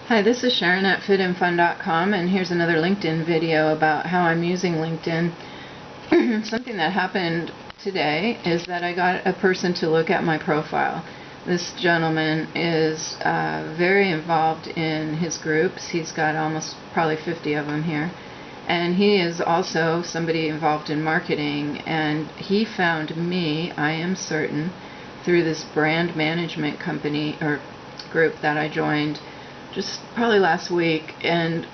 Hi, this is Sharon at Fitinfun.com, and here's another LinkedIn video about how I'm using LinkedIn. Something that happened today is that I got a person to look at my profile. This gentleman is very involved in his groups. He's got almost probably 50 of them here. And he is also somebody involved in marketing, and he found me, I am certain, through this brand management company or group that I joined just probably last week. And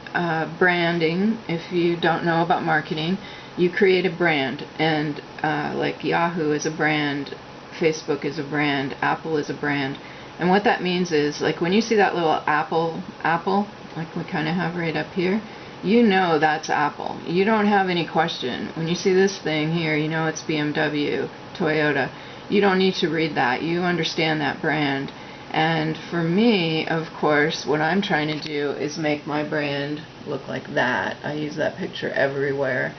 branding, if you don't know about marketing, you create a brand, and like Yahoo is a brand, Facebook is a brand, Apple is a brand. And what that means is, like, when you see that little apple, like we kind of have right up here, you know that's Apple. You don't have any question. When you see this thing here, you know it's BMW, Toyota. You don't need to read that. You understand that brand. And for me, of course, what I'm trying to do is make my brand look like that. I use that picture everywhere.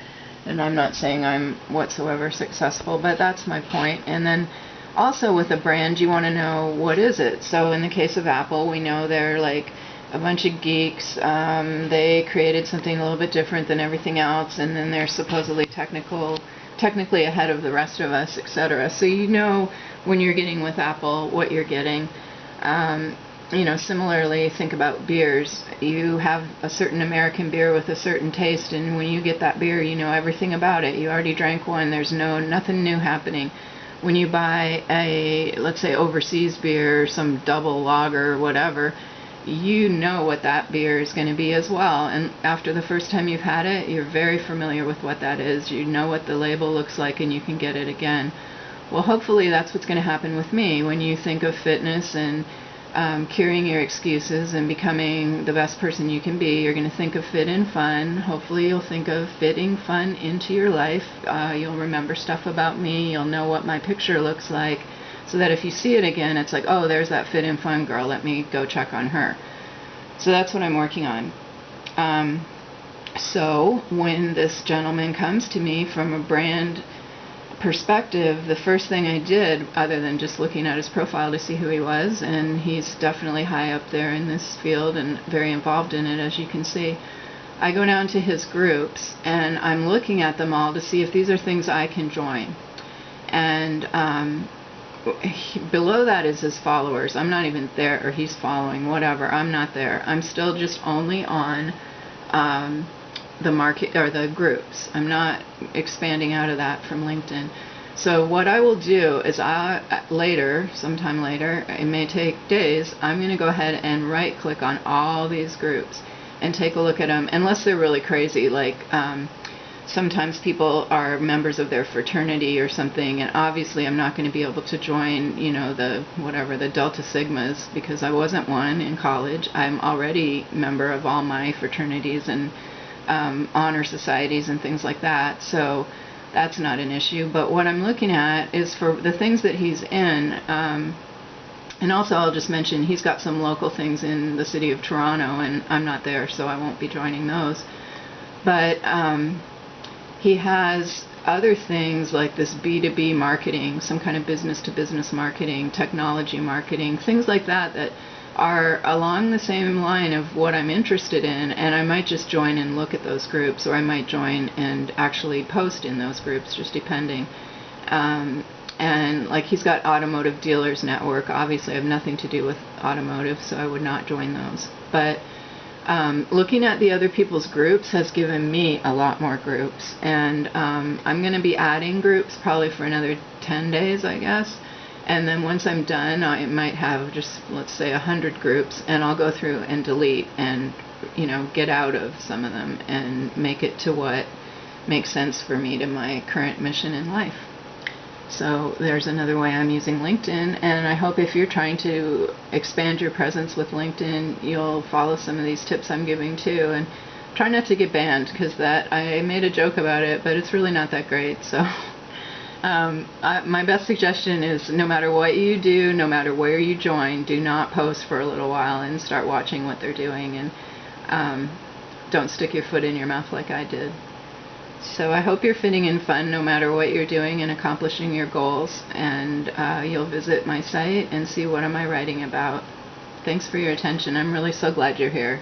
And I'm not saying I'm whatsoever successful, but that's my point. And then also with a brand, you want to know, what is it? So in the case of Apple, we know they're like a bunch of geeks. They created something a little bit different than everything else, and then they're supposedly technically ahead of the rest of us, etc. So you know when you're getting with Apple what you're getting. Similarly, think about beers. You have a certain American beer with a certain taste, and when you get that beer, you know everything about it. You already drank one. There's nothing new happening. When you buy a, let's say, overseas beer, some double lager or whatever, you know what that beer is going to be as well. And after the first time you've had it, you're very familiar with what that is. You know what the label looks like, and you can get it again. Well, hopefully that's what's going to happen with me. When you think of fitness and curing your excuses and becoming the best person you can be, you're going to think of fit and fun. Hopefully you'll think of fitting fun into your life. You'll remember stuff about me. You'll know what my picture looks like, so that if you see it again, it's like, oh, there's that fit and fun girl. Let me go check on her. So that's what I'm working on. So when this gentleman comes to me from a brand perspective, the first thing I did, other than just looking at his profile to see who he was, and he's definitely high up there in this field and very involved in it, as you can see, I go down to his groups and I'm looking at them all to see if these are things I can join. And below that is his followers. I'm not even there, or he's following, whatever. I'm not there. I'm still just only on the market or the groups. I'm not expanding out of that from LinkedIn. So what I will do is sometime later, it may take days, I'm going to go ahead and right click on all these groups and take a look at them, unless they're really crazy, like sometimes people are members of their fraternity or something, and obviously I'm not going to be able to join, the Delta Sigmas, because I wasn't one in college. I'm already a member of all my fraternities and honor societies and things like that, so that's not an issue. But what I'm looking at is for the things that he's in, and also I'll just mention he's got some local things in the city of Toronto, and I'm not there, so I won't be joining those. But he has other things like this B2B marketing, some kind of business-to-business marketing, technology marketing, things like that that are along the same line of what I'm interested in, and I might just join and look at those groups, or I might join and actually post in those groups, just depending. And like, he's got Automotive Dealers Network. Obviously I have nothing to do with automotive, so I would not join those. But looking at the other people's groups has given me a lot more groups, and I'm going to be adding groups probably for another 10 days, I guess. And then once I'm done, I might have just, let's say, 100 groups, and I'll go through and delete and, get out of some of them and make it to what makes sense for me, to my current mission in life. So there's another way I'm using LinkedIn, and I hope if you're trying to expand your presence with LinkedIn, you'll follow some of these tips I'm giving too, and try not to get banned, because I made a joke about it, but it's really not that great. So my best suggestion is, no matter what you do, no matter where you join, do not post for a little while and start watching what they're doing, and don't stick your foot in your mouth like I did. So I hope you're fitting in fun no matter what you're doing and accomplishing your goals, and you'll visit my site and see what am I writing about. Thanks for your attention. I'm really so glad you're here.